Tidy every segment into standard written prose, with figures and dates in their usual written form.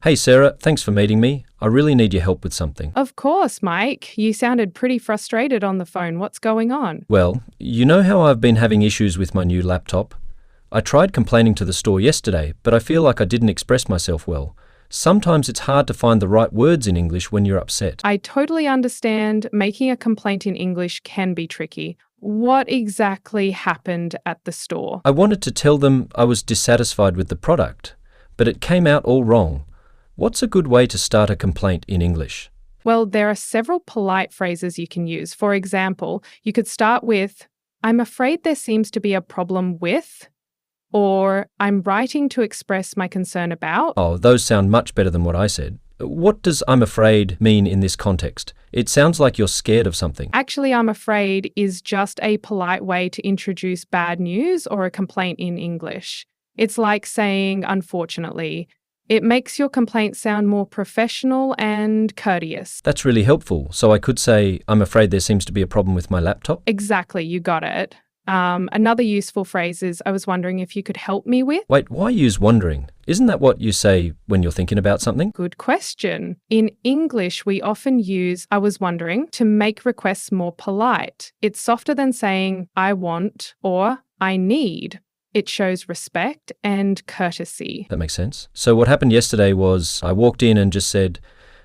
Hey Sarah, thanks for meeting me. I really need your help with something. Of course, Mike. You sounded pretty frustrated on the phone. What's going on? Well, you know how I've been having issues with my new laptop? I tried complaining to the store yesterday, but I feel like I didn't express myself well. Sometimes it's hard to find the right words in English when you're upset. I totally understand making a complaint in English can be tricky. What exactly happened at the store? I wanted to tell them I was dissatisfied with the product, but it came out all wrong. What's a good way to start a complaint in English? Well, there are several polite phrases you can use. For example, you could start with, I'm afraid there seems to be a problem with, or I'm writing to express my concern about. Oh, those sound much better than what I said. What does I'm afraid mean in this context? It sounds like you're scared of something. Actually, I'm afraid is just a polite way to introduce bad news or a complaint in English. It's like saying, unfortunately. It makes your complaint sound more professional and courteous. That's really helpful. So I could say, I'm afraid there seems to be a problem with my laptop. Exactly, you got it. Another useful phrase is, I was wondering if you could help me with. Wait, why use wondering? Isn't that what you say when you're thinking about something? Good question. In English, we often use I was wondering to make requests more polite. It's softer than saying I want or I need. It shows respect and courtesy. That makes sense. So what happened yesterday was I walked in and just said,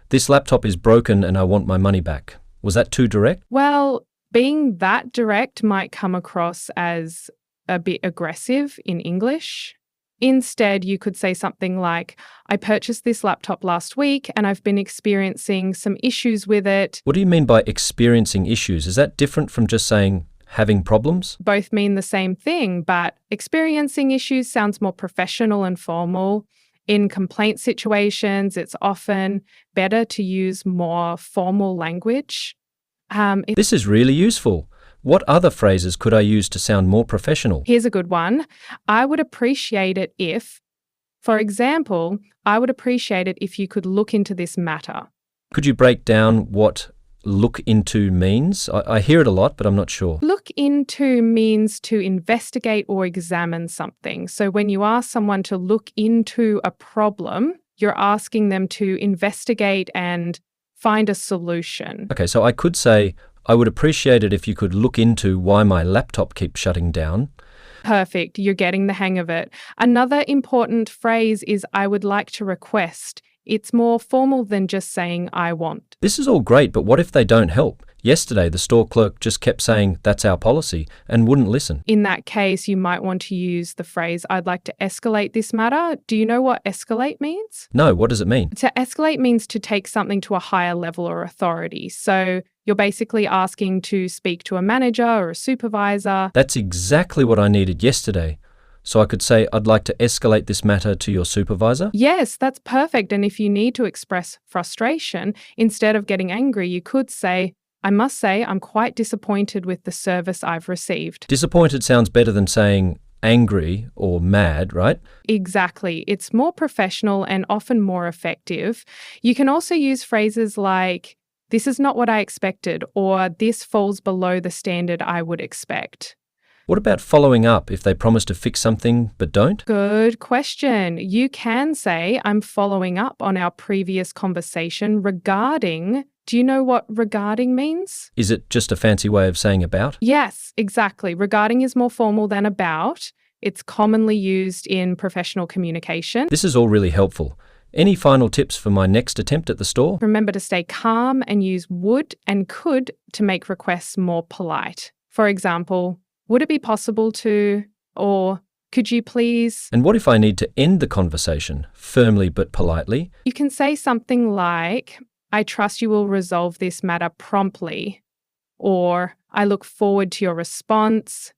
this laptop is broken and I want my money back. Was that too direct? Well, being that direct might come across as a bit aggressive in English. Instead, you could say something like, I purchased this laptop last week and I've been experiencing some issues with it. What do you mean by experiencing issues? Is that different from just saying having problems? Both mean the same thing, but experiencing issues sounds more professional and formal. In complaint situations, it's often better to use more formal language. This is really useful. What other phrases could I use to sound more professional? Here's a good one. I would appreciate it if, for example, I would appreciate it if you could look into this matter. Could you break down what look into means? I hear it a lot, but I'm not sure. Look into means to investigate or examine something. So when you ask someone to look into a problem, you're asking them to investigate and find a solution. Okay, so I could say, I would appreciate it if you could look into why my laptop keeps shutting down. Perfect. You're getting the hang of it. Another important phrase is I would like to request. It's more formal than just saying I want. This is all great, but what if they don't help? Yesterday, the store clerk just kept saying, that's our policy, and wouldn't listen. In that case, you might want to use the phrase, I'd like to escalate this matter. Do you know what escalate means? No, what does it mean? To escalate means to take something to a higher level or authority. So you're basically asking to speak to a manager or a supervisor. That's exactly what I needed yesterday. So I could say, I'd like to escalate this matter to your supervisor? Yes, that's perfect. And if you need to express frustration, instead of getting angry, you could say, I must say I'm quite disappointed with the service I've received. Disappointed sounds better than saying angry or mad, right? Exactly. It's more professional and often more effective. You can also use phrases like, this is not what I expected, or this falls below the standard I would expect. What about following up if they promise to fix something but don't? Good question. You can say, I'm following up on our previous conversation regarding. Do you know what regarding means? Is it just a fancy way of saying about? Yes, exactly. Regarding is more formal than about. It's commonly used in professional communication. This is all really helpful. Any final tips for my next attempt at the store? Remember to stay calm and use would and could to make requests more polite. For example, would it be possible to, or could you please? And what if I need to end the conversation firmly but politely? You can say something like, I trust you will resolve this matter promptly, or I look forward to your response.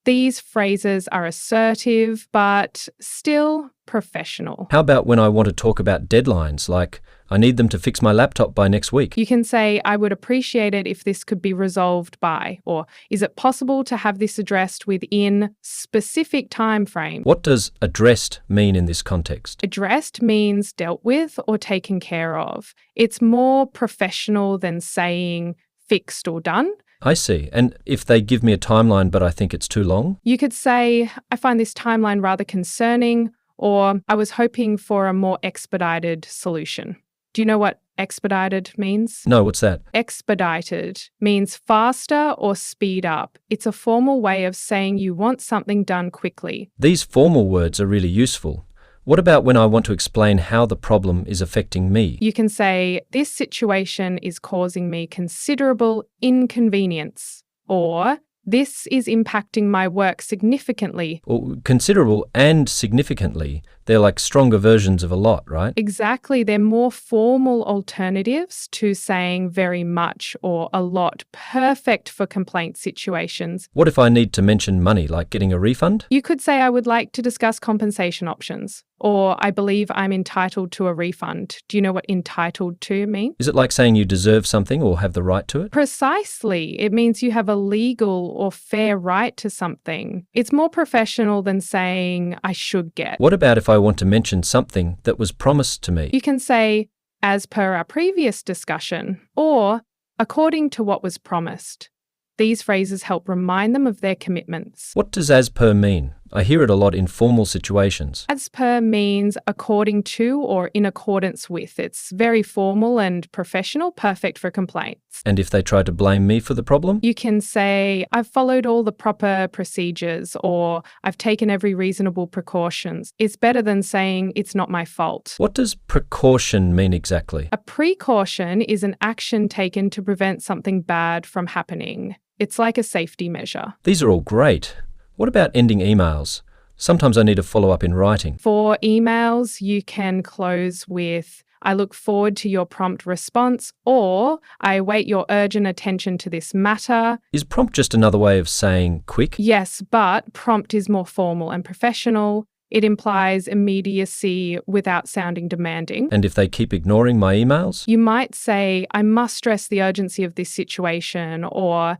These phrases are assertive, but still professional. How about when I want to talk about deadlines, like I need them to fix my laptop by next week? You can say, I would appreciate it if this could be resolved by, or is it possible to have this addressed within specific time frame? What does addressed mean in this context? Addressed means dealt with or taken care of. It's more professional than saying fixed or done. I see. And if they give me a timeline but I think it's too long? You could say, I find this timeline rather concerning, Or I was hoping for a more expedited solution. Do you know what expedited means? No, what's that? Expedited means faster or speed up. It's a formal way of saying you want something done quickly. These formal words are really useful. What about when I want to explain how the problem is affecting me? You can say, this situation is causing me considerable inconvenience, or this is impacting my work significantly. Or considerable and significantly. They're like stronger versions of a lot, right? Exactly. They're more formal alternatives to saying very much or a lot, perfect for complaint situations. What if I need to mention money, like getting a refund? You could say, I would like to discuss compensation options, or I believe I'm entitled to a refund. Do you know what entitled to means? Is it like saying you deserve something or have the right to it? Precisely. It means you have a legal or fair right to something. It's more professional than saying, I should get. What about if I want to mention something that was promised to me? You can say, as per our previous discussion, or according to what was promised. These phrases help remind them of their commitments. What does as per mean? I hear it a lot in formal situations. As per means according to or in accordance with. It's very formal and professional, perfect for complaints. And if they try to blame me for the problem? You can say, I've followed all the proper procedures, or I've taken every reasonable precautions. It's better than saying it's not my fault. What does precaution mean exactly? A precaution is an action taken to prevent something bad from happening. It's like a safety measure. These are all great. What about ending emails? Sometimes I need to follow up in writing. For emails, you can close with, I look forward to your prompt response, or I await your urgent attention to this matter. Is prompt just another way of saying quick? Yes, but prompt is more formal and professional. It implies immediacy without sounding demanding. And if they keep ignoring my emails? You might say, I must stress the urgency of this situation, or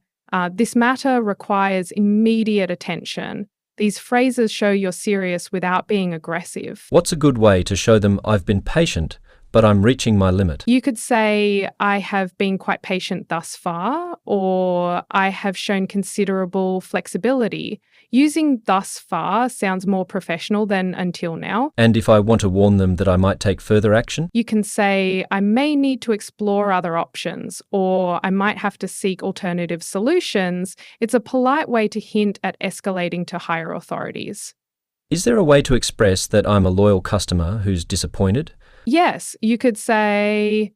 this matter requires immediate attention. These phrases show you're serious without being aggressive. What's a good way to show them I've been patient, but I'm reaching my limit? You could say, I have been quite patient thus far, or I have shown considerable flexibility. Using thus far sounds more professional than until now. And if I want to warn them that I might take further action? You can say, I may need to explore other options, or I might have to seek alternative solutions. It's a polite way to hint at escalating to higher authorities. Is there a way to express that I'm a loyal customer who's disappointed? Yes, you could say,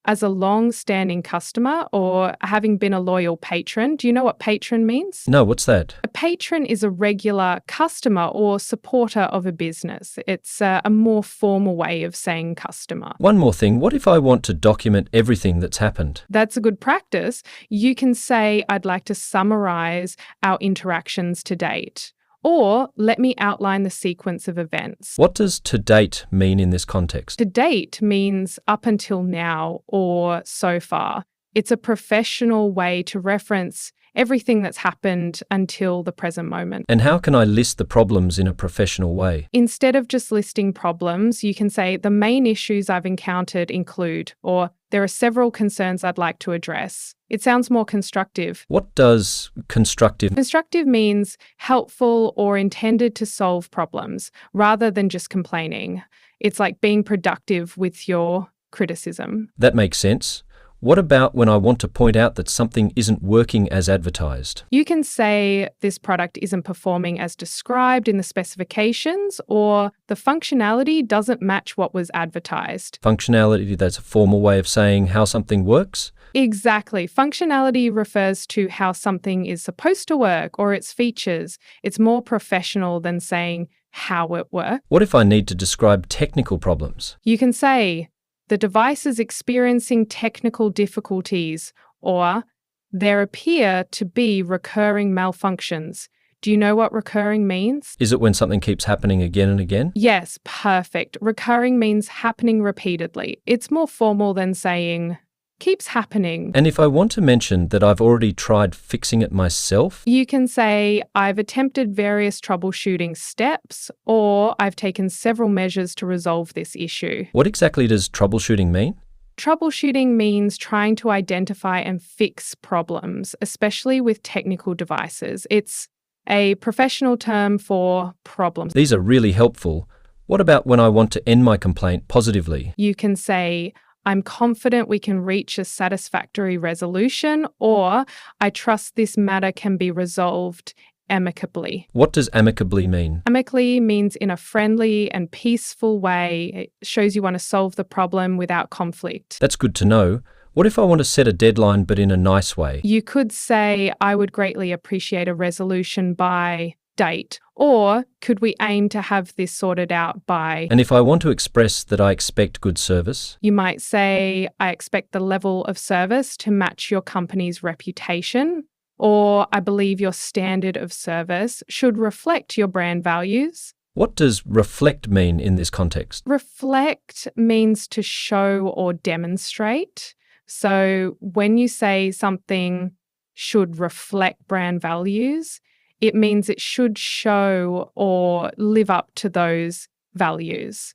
as a long-standing customer, or having been a loyal patron. Do you know what patron means? No, what's that? A patron is a regular customer or supporter of a business. It's a more formal way of saying customer. One more thing, what if I want to document everything that's happened? That's a good practice. You can say, I'd like to summarize our interactions to date. Or let me outline the sequence of events. What does to date mean in this context? To date means up until now or so far. It's a professional way to reference everything that's happened until the present moment. And how can I list the problems in a professional way? Instead of just listing problems, you can say the main issues I've encountered include, or there are several concerns I'd like to address. It sounds more constructive. What does constructive? Constructive means helpful or intended to solve problems rather than just complaining. It's like being productive with your criticism. That makes sense. What about when I want to point out that something isn't working as advertised? You can say this product isn't performing as described in the specifications, or the functionality doesn't match what was advertised. Functionality, that's a formal way of saying how something works? Exactly. Functionality refers to how something is supposed to work or its features. It's more professional than saying how it works. What if I need to describe technical problems? You can say, the device is experiencing technical difficulties, or there appear to be recurring malfunctions. Do you know what recurring means? Is it when something keeps happening again and again? Yes, perfect. Recurring means happening repeatedly. It's more formal than saying keeps happening. And if I want to mention that I've already tried fixing it myself? You can say, I've attempted various troubleshooting steps, or I've taken several measures to resolve this issue. What exactly does troubleshooting mean? Troubleshooting means trying to identify and fix problems, especially with technical devices. It's a professional term for problems. These are really helpful, What about when I want to end my complaint positively? You can say, I'm confident we can reach a satisfactory resolution, or I trust this matter can be resolved amicably. What does amicably mean? Amicably means in a friendly and peaceful way. It shows you want to solve the problem without conflict. That's good to know. What if I want to set a deadline but in a nice way? You could say, I would greatly appreciate a resolution by date, or could we aim to have this sorted out by... And if I want to express that I expect good service? You might say, I expect the level of service to match your company's reputation, or I believe your standard of service should reflect your brand values. What does reflect mean in this context? Reflect means to show or demonstrate. So when you say something should reflect brand values, it means it should show or live up to those values.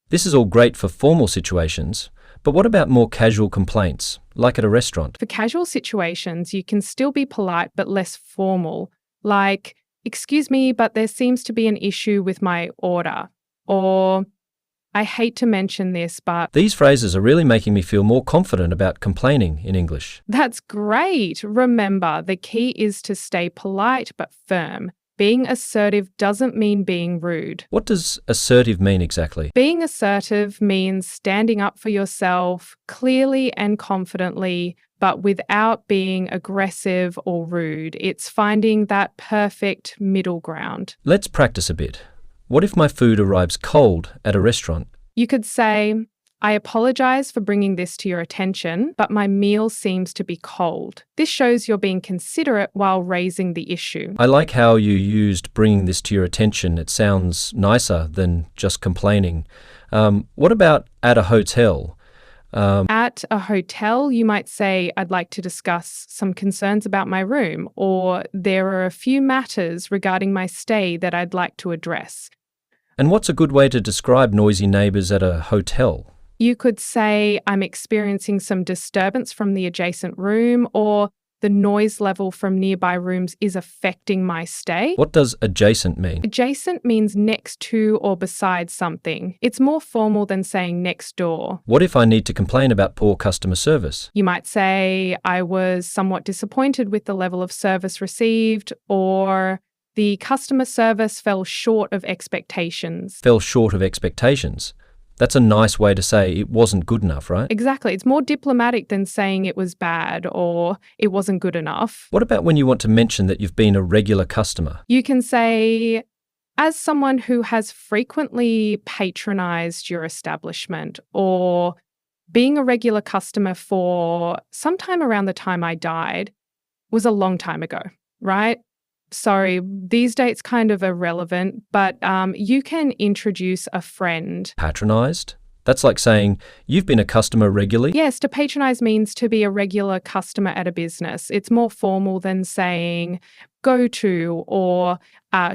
This is all great for formal situations, but what about more casual complaints, like at a restaurant? For casual situations, you can still be polite but less formal, like, excuse me, but there seems to be an issue with my order, or I hate to mention this, but... These phrases are really making me feel more confident about complaining in English. That's great. Remember, the key is to stay polite but firm. Being assertive doesn't mean being rude. What does assertive mean exactly? Being assertive means standing up for yourself clearly and confidently, but without being aggressive or rude. It's finding that perfect middle ground. Let's practice a bit. What if my food arrives cold at a restaurant? You could say, I apologize for bringing this to your attention, but my meal seems to be cold. This shows you're being considerate while raising the issue. I like how you used bringing this to your attention. It sounds nicer than just complaining. What about at a hotel? At a hotel, you might say, I'd like to discuss some concerns about my room, or there are a few matters regarding my stay that I'd like to address. And what's a good way to describe noisy neighbours at a hotel? You could say, I'm experiencing some disturbance from the adjacent room, or the noise level from nearby rooms is affecting my stay. What does adjacent mean? Adjacent means next to or beside something. It's more formal than saying next door. What if I need to complain about poor customer service? You might say, I was somewhat disappointed with the level of service received, or the customer service fell short of expectations. Fell short of expectations. That's a nice way to say it wasn't good enough, right? Exactly. It's more diplomatic than saying it was bad or it wasn't good enough. What about when you want to mention that you've been a regular customer? You can say, as someone who has frequently patronized your establishment, or being a regular customer for sometime around the time I died was a long time ago, right? Sorry, these dates kind of irrelevant, but you can introduce a friend. Patronised? That's like saying, you've been a customer regularly? Yes, to patronize means to be a regular customer at a business. It's more formal than saying go to or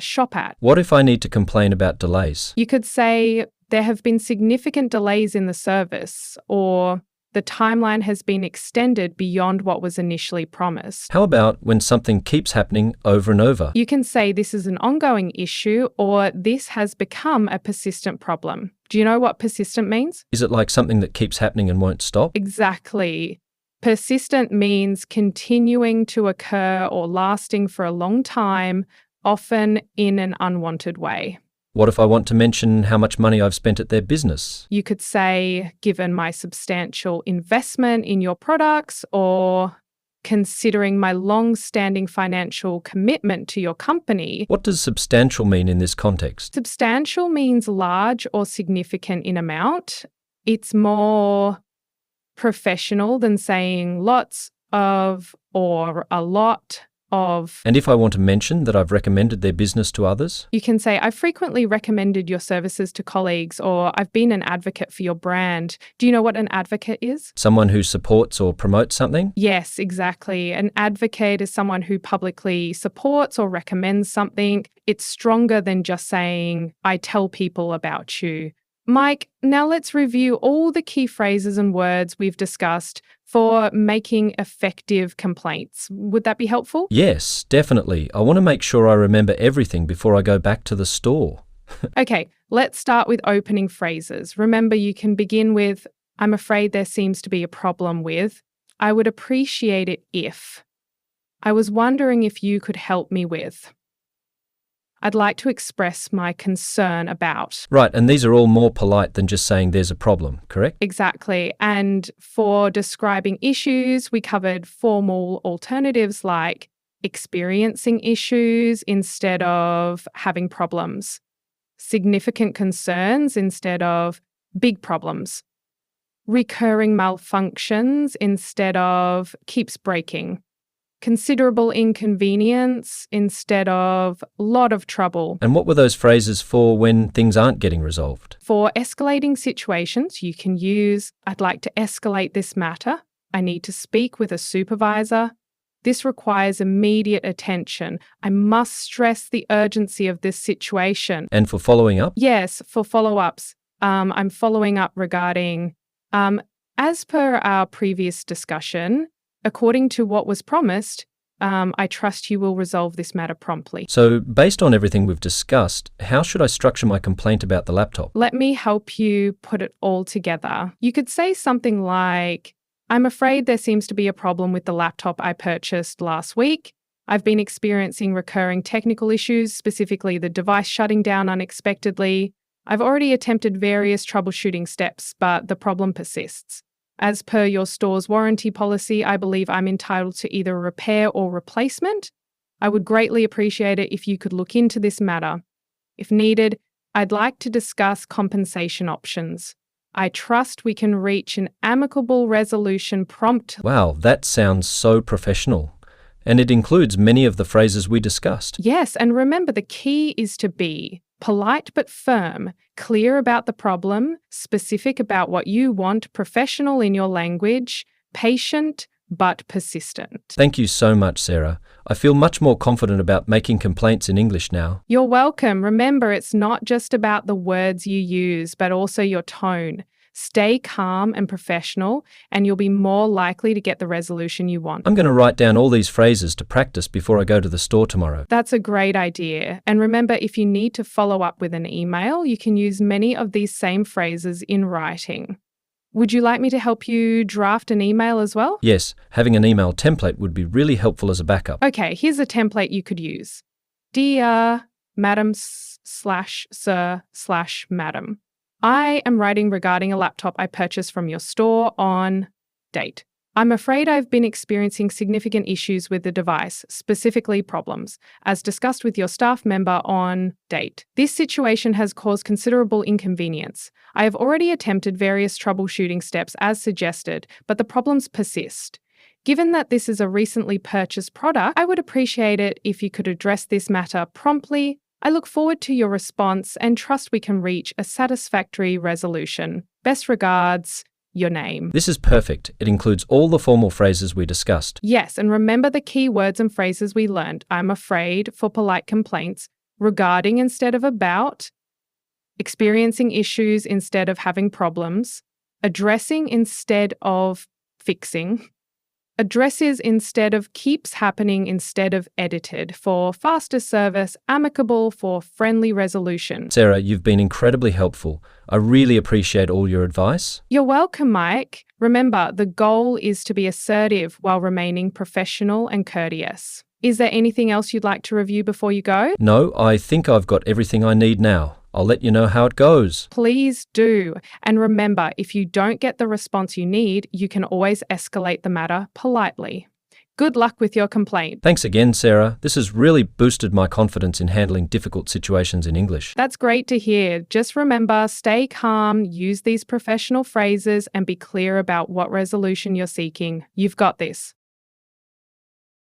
shop at. What if I need to complain about delays? You could say there have been significant delays in the service, or the timeline has been extended beyond what was initially promised. How about when something keeps happening over and over? You can say this is an ongoing issue, or this has become a persistent problem. Do you know what persistent means? Is it like something that keeps happening and won't stop? Exactly. Persistent means continuing to occur or lasting for a long time, often in an unwanted way. What if I want to mention how much money I've spent at their business? You could say, given my substantial investment in your products, or considering my long-standing financial commitment to your company. What does substantial mean in this context? Substantial means large or significant in amount. It's more professional than saying lots of or a lot of. And if I want to mention that I've recommended their business to others? You can say, I've frequently recommended your services to colleagues, or I've been an advocate for your brand. Do you know what an advocate is? Someone who supports or promotes something? Yes, exactly. An advocate is someone who publicly supports or recommends something. It's stronger than just saying, I tell people about you. Mike, now let's review all the key phrases and words we've discussed for making effective complaints. Would that be helpful? Yes, definitely. I want to make sure I remember everything before I go back to the store. Okay, let's start with opening phrases. Remember, you can begin with, I'm afraid there seems to be a problem with, I would appreciate it if. I was wondering if you could help me with. I'd like to express my concern about. Right, and these are all more polite than just saying there's a problem, correct? Exactly. And for describing issues, we covered formal alternatives like experiencing issues instead of having problems, significant concerns instead of big problems, recurring malfunctions instead of keeps breaking, considerable inconvenience instead of lot of trouble. And what were those phrases for when things aren't getting resolved? For escalating situations, you can use, I'd like to escalate this matter. I need to speak with a supervisor. This requires immediate attention. I must stress the urgency of this situation. And for following up? Yes, for follow-ups. I'm following up regarding, as per our previous discussion, according to what was promised, I trust you will resolve this matter promptly. So, based on everything we've discussed, how should I structure my complaint about the laptop? Let me help you put it all together. You could say something like, I'm afraid there seems to be a problem with the laptop I purchased last week. I've been experiencing recurring technical issues, specifically the device shutting down unexpectedly. I've already attempted various troubleshooting steps, but the problem persists. As per your store's warranty policy, I believe I'm entitled to either a repair or replacement. I would greatly appreciate it if you could look into this matter. If needed, I'd like to discuss compensation options. I trust we can reach an amicable resolution promptly. Wow, that sounds so professional. And it includes many of the phrases we discussed. Yes, and remember the key is to be polite but firm, clear about the problem, specific about what you want, professional in your language, patient but persistent. Thank you so much, Sarah. I feel much more confident about making complaints in English now. You're welcome. Remember, it's not just about the words you use, but also your tone. Stay calm and professional, and you'll be more likely to get the resolution you want. I'm going to write down all these phrases to practice before I go to the store tomorrow. That's a great idea. And remember, if you need to follow up with an email, you can use many of these same phrases in writing. Would you like me to help you draft an email as well? Yes, having an email template would be really helpful as a backup. Okay, here's a template you could use. Dear Madam/Sir/Madam, I am writing regarding a laptop I purchased from your store on date. I'm afraid I've been experiencing significant issues with the device, specifically problems, as discussed with your staff member on date. This situation has caused considerable inconvenience. I have already attempted various troubleshooting steps as suggested, but the problems persist. Given that this is a recently purchased product, I would appreciate it if you could address this matter promptly. I look forward to your response and trust we can reach a satisfactory resolution. Best regards, your name. This is perfect. It includes all the formal phrases we discussed. Yes, and remember the key words and phrases we learned. I'm afraid for polite complaints, regarding instead of about, experiencing issues instead of having problems, addressing instead of fixing, addresses instead of keeps happening instead of edited, for faster service, amicable for friendly resolution. Sarah, you've been incredibly helpful. I really appreciate all your advice. You're welcome, Mike. Remember, the goal is to be assertive while remaining professional and courteous. Is there anything else you'd like to review before you go? No, I think I've got everything I need now. I'll let you know how it goes. Please do. And remember, if you don't get the response you need, you can always escalate the matter politely. Good luck with your complaint. Thanks again, Sarah. This has really boosted my confidence in handling difficult situations in English. That's great to hear. Just remember, stay calm, use these professional phrases, and be clear about what resolution you're seeking. You've got this.